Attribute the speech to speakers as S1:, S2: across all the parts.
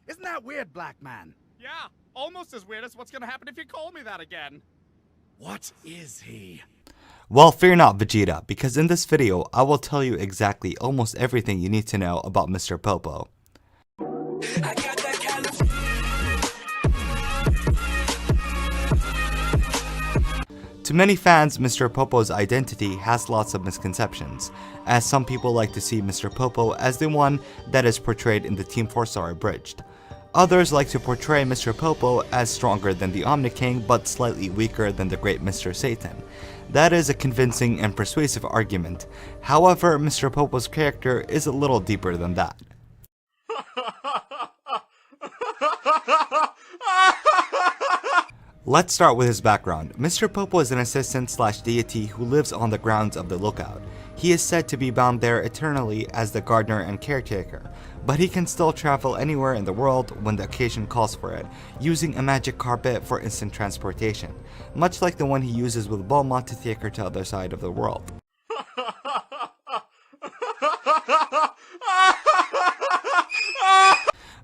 S1: Isn't that weird, Black Man?
S2: Yeah, almost as weird as what's gonna happen if you call me that again.
S1: What is he?
S3: Well, fear not, Vegeta, because in this video, I will tell you exactly almost everything you need to know about Mr. Popo. To many fans, Mr. Popo's identity has lots of misconceptions, as some people like to see Mr. Popo as the one that is portrayed in the Team 4 Star Abridged. Others like to portray Mr. Popo as stronger than the Omni King but slightly weaker than the great Mr. Satan. That is a convincing and persuasive argument. However, Mr. Popo's character is a little deeper than that. Let's start with his background. Mr. Popo is an assistant slash deity who lives on the grounds of the lookout. He is said to be bound there eternally as the gardener and caretaker, but he can still travel anywhere in the world when the occasion calls for it, using a magic carpet for instant transportation, much like the one he uses with Bulma to take her to the other side of the world.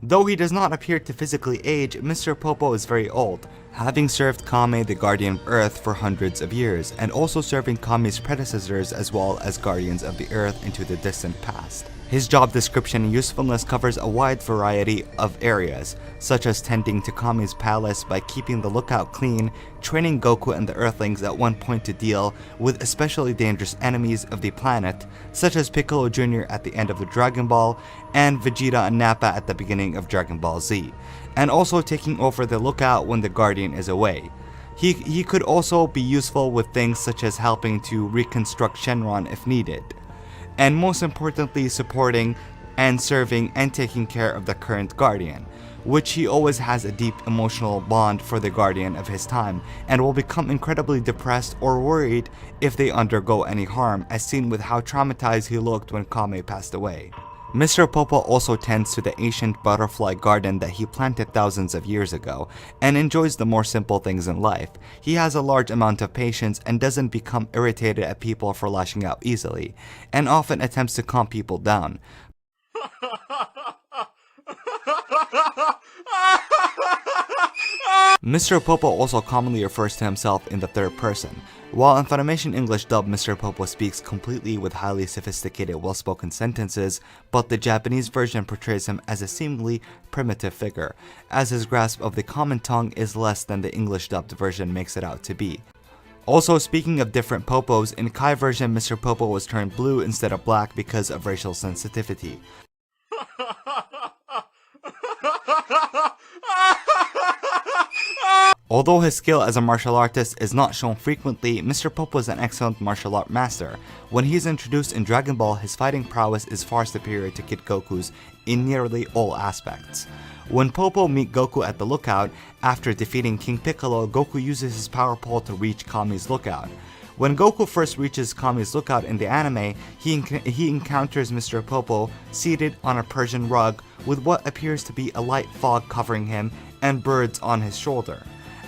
S3: Though he does not appear to physically age, Mr. Popo is very old, having served Kame the Guardian of Earth for hundreds of years, and also serving Kame's predecessors as well as Guardians of the Earth into the distant past. His job description and usefulness covers a wide variety of areas, such as tending to Kame's palace by keeping the lookout clean, training Goku and the Earthlings at one point to deal with especially dangerous enemies of the planet, such as Piccolo Jr. at the end of the Dragon Ball, and Vegeta and Nappa at the beginning of Dragon Ball Z, and also taking over the lookout when the Guardian is away. He could also be useful with things such as helping to reconstruct Shenron if needed, and most importantly supporting and serving and taking care of the current Guardian, which he always has a deep emotional bond for the Guardian of his time, and will become incredibly depressed or worried if they undergo any harm, as seen with how traumatized he looked when Kame passed away. Mr. Popo also tends to the ancient butterfly garden that he planted thousands of years ago, and enjoys the more simple things in life. He has a large amount of patience and doesn't become irritated at people for lashing out easily, and often attempts to calm people down. Mr. Popo also commonly refers to himself in the third person. While in Funimation English dub, Mr. Popo speaks completely with highly sophisticated, well-spoken sentences, but the Japanese version portrays him as a seemingly primitive figure, as his grasp of the common tongue is less than the English dubbed version makes it out to be. Also, speaking of different Popos, in Kai version, Mr. Popo was turned blue instead of black because of racial sensitivity. Although his skill as a martial artist is not shown frequently, Mr. Popo is an excellent martial art master. When he is introduced in Dragon Ball, his fighting prowess is far superior to Kid Goku's in nearly all aspects. When Popo meets Goku at the lookout, after defeating King Piccolo, Goku uses his power pole to reach Kame's lookout. When Goku first reaches Kame's lookout in the anime, he encounters Mr. Popo seated on a Persian rug with what appears to be a light fog covering him and birds on his shoulder.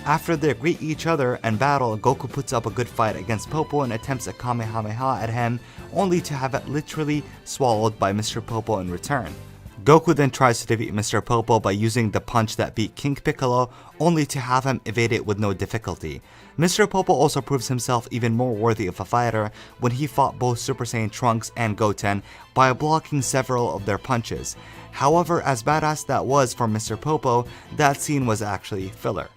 S3: After they greet each other and battle, Goku puts up a good fight against Popo and attempts a Kamehameha at him, only to have it literally swallowed by Mr. Popo in return. Goku then tries to defeat Mr. Popo by using the punch that beat King Piccolo, only to have him evade it with no difficulty. Mr. Popo also proves himself even more worthy of a fighter when he fought both Super Saiyan Trunks and Goten by blocking several of their punches. However, as badass that was for Mr. Popo, that scene was actually filler.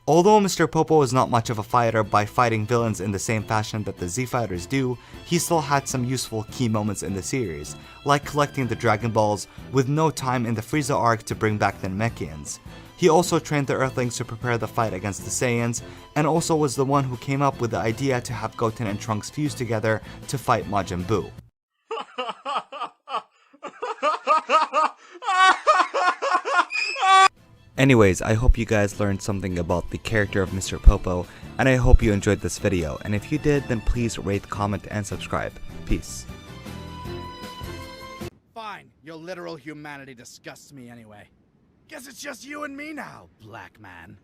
S3: Although Mr. Popo is not much of a fighter by fighting villains in the same fashion that the Z Fighters do, he still had some useful key moments in the series, like collecting the Dragon Balls with no time in the Frieza arc to bring back the Namekians. He also trained the Earthlings to prepare the fight against the Saiyans, and also was the one who came up with the idea to have Goten and Trunks fuse together to fight Majin Buu. Anyways, I hope you guys learned something about the character of Mr. Popo, and I hope you enjoyed this video, and if you did, then please rate, comment, and subscribe. Peace.
S1: Fine, your literal humanity disgusts me anyway. Guess it's just you and me now, Black Man.